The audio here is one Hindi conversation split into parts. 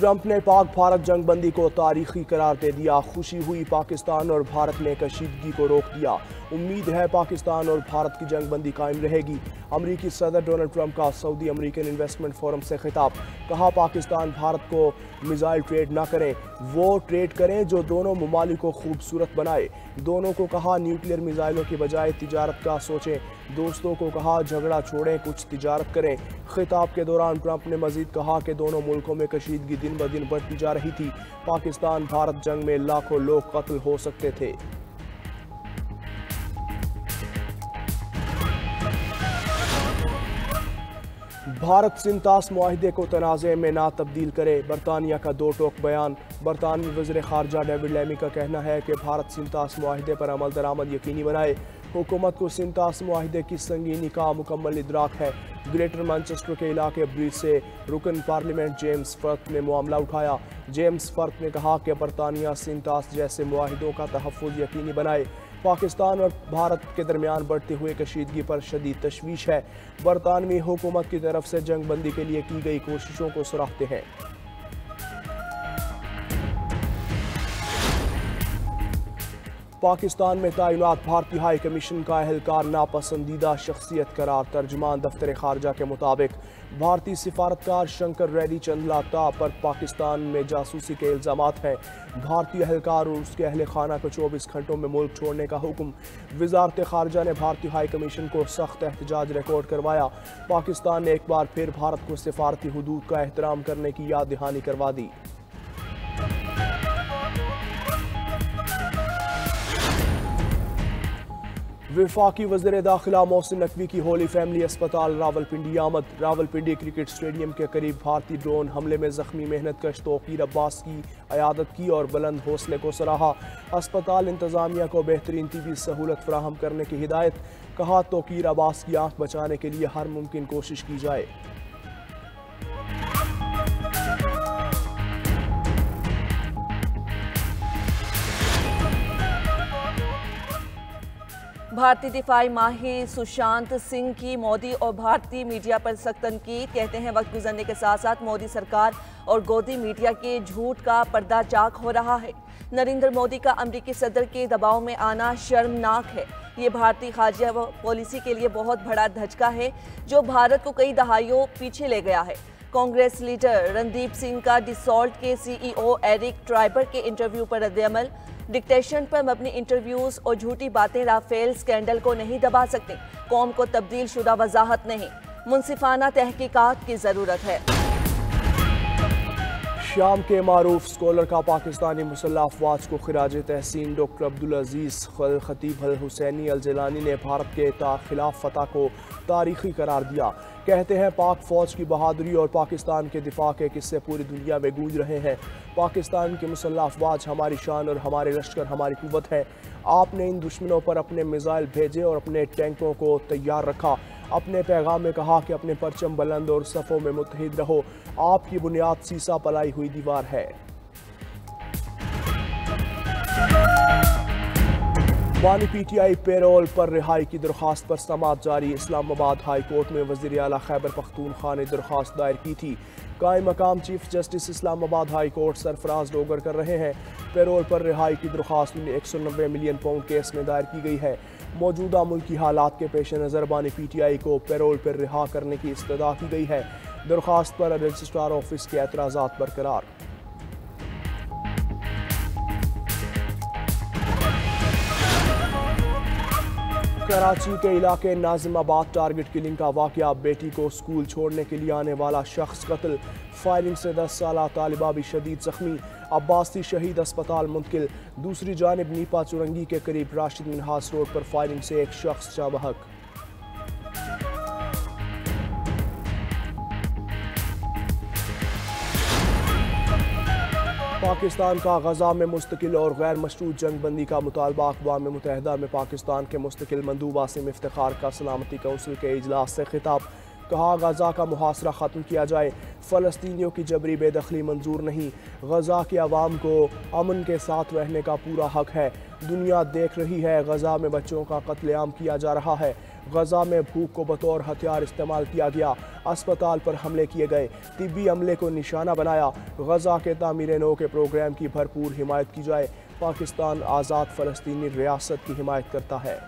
ट्रंप ने पाक भारत जंगबंदी को तारीखी करार दे दिया। खुशी हुई, पाकिस्तान और भारत ने कशीदगी को रोक दिया। उम्मीद है पाकिस्तान और भारत की जंगबंदी कायम रहेगी। अमरीकी सदर डोनाल्ड ट्रंप का सऊदी अमेरिकन इन्वेस्टमेंट फोरम से खिताब। कहा, पाकिस्तान भारत को मिसाइल ट्रेड ना करें, वो ट्रेड करें जो दोनों ममालिक को खूबसूरत बनाए। दोनों को कहा, न्यूक्लियर मिसाइलों की बजाय तिजारत का सोचें। दोस्तों को कहा, झगड़ा छोड़ें, कुछ तिजारत करें। खिताब के दौरान ट्रंप ने मजीद कहा कि दोनों मुल्कों में कशीदगी दिन ब दिन बढ़ती जा रही थी। पाकिस्तान भारत जंग में लाखों लोग कत्ल हो सकते थे। भारत सिंतास मुआहिदे को तनाज़े में ना तब्दील करे, बरतानिया का दो टोक बयान। बरतानवी वज़ीर ख़ारजा डेविड लैमी का कहना है कि भारत सिंतास मुआहिदे पर अमल दरामद यकीनी बनाए। हुकूमत को सिंतास मुआहिदे की संगीनी का मुकम्मल इदराक है। ग्रेटर मैनचेस्टर के इलाके ब्रिज से रुकन पार्लियामेंट जेम्स फर्क ने मामला उठाया। जेम्स फर्क ने कहा कि बरतानिया सिंतास जैसे मुआहिदों का तहफ़्फ़ुज़ यकीनी बनाए। पाकिस्तान और भारत के दरमियान बढ़ते हुए कशीदगी पर शदीद तशवीश है। बरतानवी हुकूमत की तरफ से जंगबंदी के लिए की गई कोशिशों को सराहते हैं। पाकिस्तान में तैनात भारतीय हाई कमीशन का एहलकार नापसंदीदा शख्सियत करार। तर्जुमान दफ्तर खारजा के मुताबिक भारतीय सिफारतकार शंकर रेड्डी चंदलाता पर पाकिस्तान में जासूसी के इल्जामात हैं। भारतीय एहलकार और उसके अहल खाना को 24 घंटों में मुल्क छोड़ने का हुक्म। वजारत खारजा ने भारतीय हाई कमीशन को सख्त एहतजाज रिकॉर्ड करवाया। पाकिस्तान ने एक बार फिर भारत को सिफारती हुदूद का एहतराम करने की याद दहानी करवा दी। वफाकी वज़ीर दाखिला मोहसिन नकवी की होली फैमिली अस्पताल रावलपिंडी आमद। रावलपिंडी क्रिकेट स्टेडियम के करीब भारतीय ड्रोन हमले में जख्मी मेहनत कश तौकीर अब्बास की अयादत की और बुलंद हौसले को सराहा। अस्पताल इंतजामिया को बेहतरीन तिबी सहूलत फराहम करने की हिदायत। कहा, तौकीर अब्बास की आंख बचाने के लिए हर मुमकिन कोशिश की जाए। भारतीय दिफाई माहिर सुशांत सिंह की मोदी और भारतीय मीडिया पर सख्त तनकीद। कहते हैं, वक्त गुजरने के साथ साथ मोदी सरकार और गोदी मीडिया के झूठ का पर्दा चाक हो रहा है। नरेंद्र मोदी का अमेरिकी सदर के दबाव में आना शर्मनाक है। ये भारतीय खारजा पॉलिसी के लिए बहुत बड़ा धचका है जो भारत को कई दहाइयों पीछे ले गया है। कांग्रेस लीडर रणदीप सिंह का डिसॉल्ट के सीईओ एरिक ट्राइबर के इंटरव्यू पर रद्द-ए-अमल। डिक्टेशन पर मबनी इंटरव्यूज और झूठी बातें राफेल स्कैंडल को नहीं दबा सकते। कौम को तब्दील शुदा वजाहत नहीं, मुनसिफाना तहकीकात की जरूरत है। शाम के मारूफ स्कॉलर का पाकिस्तानी मुसल्लह अफवाज को खिराज तहसीन। डॉक्टर अब्दुल अजीज अल खतीब अल हुसैनी अल जिलानी ने भारत के खिलाफ फतह को तारीखी करार दिया। कहते हैं, पाक फौज की बहादुरी और पाकिस्तान के दिफा के किस्से पूरी दुनिया में गूंज रहे हैं। पाकिस्तान के मुसल्लह अफवाज हमारी शान और हमारे लश्कर हमारी कुव्वत है। आपने इन दुश्मनों पर अपने मिसाइल भेजे और अपने टैंकों को तैयार रखा। अपने पैगाम में कहा कि अपने परचम बुलंद और सफ़ों में मुत्तहिद रहो। आपकी बुनियाद सीसा पलाई हुई दीवार है। बानी पीटीआई पेरोल पर रिहाई की दरख्वास्त पर समाअत जारी। इस्लामाबाद हाई कोर्ट में वज़ीर आला खैबर पख्तूनख्वा ने दरख्वास्त दायर की थी। कायम मकाम chief justice Islamabad high court Sarfaraz Dogar कर रहे हैं। पेरोल पर रिहाई की दरख्वास्त 190 मिलियन पाउंड केस में दायर की गई है। मौजूदा मुल्की हालात के पेश नज़र बानी पीटीआई को पेरोल पर रिहा करने की इस्तदा की गई है। दरख्वास्त पर रजिस्ट्रार ऑफिस के एतराज़ात बरकरार। कराची के इलाके नाजिमाबाद टारगेट किलिंग का वाकया। बेटी को स्कूल छोड़ने के लिए आने वाला शख्स कत्ल। फायरिंग से 10 साला तालिबा भी शदीद जख्मी। अब्बासी शहीद अस्पताल मुंतकिल। दूसरी जानिब नीपा चुरंगी के करीब राशिद मिनहास रोड पर फायरिंग से एक शख्स जाँ बहक। पाकिस्तान का गजा में मुस्तकिल और गैर मशरूत जंगबंदी का मुतालबा। अक़वाम मुत्तहिदा में पाकिस्तान के मुस्तकिल मंदूब आसिम इफ्तिखार का सलामती कौंसिल के इजलास से खिताब। कहा, गजा का मुहासरा ख़त्म किया जाए। फ़लस्तीनियों की जबरी बेदखली मंजूर नहीं। गजा के अवाम को अमन के साथ रहने का पूरा हक है। दुनिया देख रही है, गजा में बच्चों का कत्लेआम किया जा रहा है। गजा में भूख को बतौर हथियार इस्तेमाल किया गया, अस्पताल पर हमले किए गए, तिब्बी अमले को निशाना बनाया। गजा के तामीर नौ के प्रोग्राम की भरपूर हिमायत की जाए। पाकिस्तान आज़ाद फ़लस्तीनी रियासत की हिमायत करता है।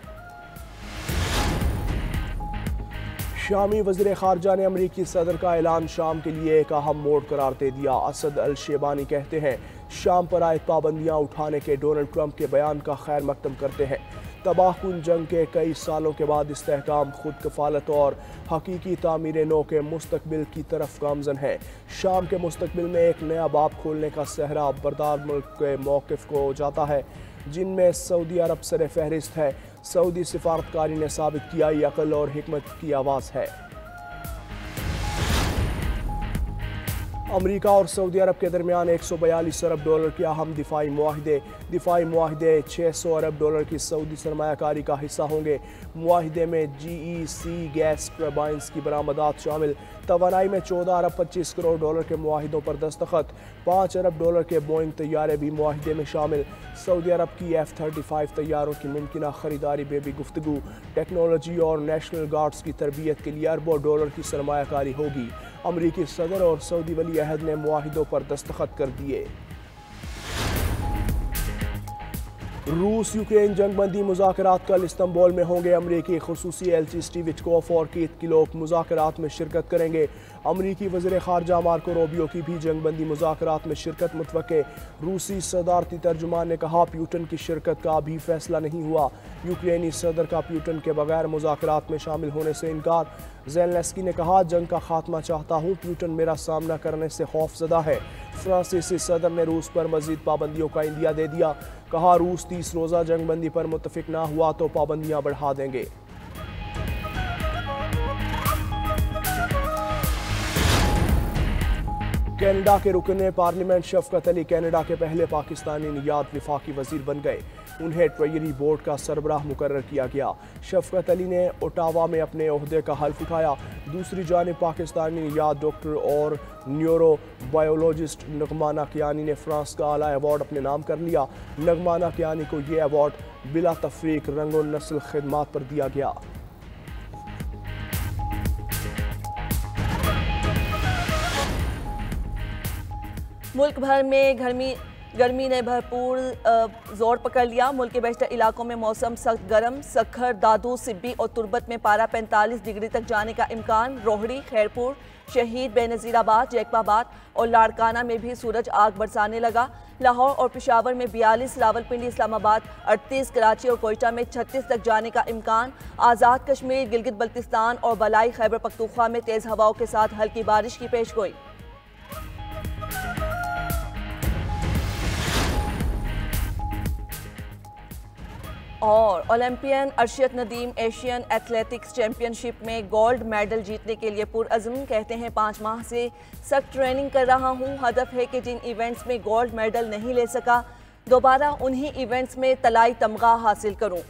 शामी वज़ीर ख़ारजा ने अमरीकी सदर का ऐलान शाम के लिए एक अहम मोड़ करार दे दिया। असद अल शेबानी कहते हैं शाम पर आयद पाबंदियाँ उठाने के डोनाल्ड ट्रंप के बयान का खैर मकदम करते हैं। तबाहकुन जंग के कई सालों के बाद इस्तेहकाम, खुद कफालत और हकीकी तामीर नौ के मुस्तकबिल की तरफ गामजन है। शाम के मुस्तकबिल में एक नया बाब खोलने का सहरा बरदार मुल्क के मौक़िफ़ को जाता है, जिनमें सऊदी अरब सर फहरिस्त है। सऊदी सिफारतकारी ने साबित किया ये अक़ल और हिकमत की आवाज़ है। अमरीका और सऊदी अरब के दरमियान 142 अरब डॉलर के अहम दिफाई मुआहिदे 600 अरब डॉलर की सऊदी सरमायाकारी का हिस्सा होंगे। मुआहिदे में GEC गैस टर्बाइन्स की बरामदात शामिल। तवानाई में 14 अरब 25 करोड़ डॉलर के मुआहिदों पर दस्तखत। 5 अरब डॉलर के बोइंग तैयारे भी मुआहिदे में शामिल। सऊदी अरब की F-35 तैयारों की मुमकिन खरीदारी में भी गुफ्तगू। टेक्नोलॉजी और नेशनल गार्ड्स की तरबियत के लिए अरबों डॉलर की सरमायाकारी होगी। अमरीकी सदर और सऊदी वली अहद ने मुआहिदों पर दस्तखत कर दिए। रूस यूक्रेन जंगबंदी मुज़ाकरात कल इस्तांबुल में होंगे। अमरीकी खुसूसी एलची स्टीव विटकॉफ और कीथ किलोक मुज़ाकरात में शिरकत करेंगे। अमरीकी वज़ीर ख़ारजा मार्को रूबियो की भी जंगबंदी मुज़ाकरात में शिरकत मुतवक्के। रूसी सदारती तर्जुमान ने कहा प्यूटन की शिरकत का अभी फैसला नहीं हुआ। यूक्रेनी सदर का प्यूटन के बगैर मुज़ाकरात में शामिल होने से इनकार। ज़ेलेंस्की ने कहा जंग का खात्मा चाहता हूँ, प्यूटन मेरा सामना करने से खौफजदा है। फ्रांसीसी सदर ने रूस पर मजीद पाबंदियों का इंदिया दे दिया। कहा रूस 30 रोज़ा जंगबंदी पर मुत्तफिक ना हुआ तो पाबंदियां बढ़ा देंगे। कनाडा के रुकने पार्लियामेंट शफकत अली कनाडा के पहले पाकिस्तानी नियात विफाकी वजीर बन गए। उन्हें ट्रेजरी बोर्ड का सरबराह मुकर्रर किया गया। शफकत अली ने ओटावा में अपने ओहदे का हल्फ उठाया। दूसरी जानिब पाकिस्तानी नियात डॉक्टर और न्यूरो बायोलॉजिस्ट नगमा कियानी ने फ्रांस का आला अवार्ड अपने नाम कर लिया। नगमा कियानी को यह अवार्ड बिला तफरीक रंग और नस्ल खिदमात पर दिया गया। मुल्क भर में गर्मी ने भरपूर जोर पकड़ लिया। मुल्क के बेशतर इलाकों में मौसम सख्त गर्म। सखर, दादू, सिब्बी और तुर्बत में पारा 45 डिग्री तक जाने का इम्कान। रोहड़ी, खैरपुर, शहीद, बेनज़ीराबाद, जैकबाबाद और लाड़काना में भी सूरज आग बरसाने लगा। लाहौर और पेशावर में 42, रावलपिंडी, इस्लामाबाद 38, कराची और कोयटा में 36 तक जाने का इम्कान। आज़ाद कश्मीर, गिलगित बल्तिस्तान और बलाई खैबर पख्तूनख्वा में तेज़ हवाओं के साथ हल्की बारिश की पेशगोई। और Olympian Arshad Nadeem Asian athletics championship में गोल्ड मेडल जीतने के लिए पुरअज़्म। कहते हैं 5 माह से सख्त ट्रेनिंग कर रहा हूं। हदफ है कि जिन इवेंट्स में गोल्ड मेडल नहीं ले सका, दोबारा उन्हीं इवेंट्स में तलाई तमगा हासिल करूं।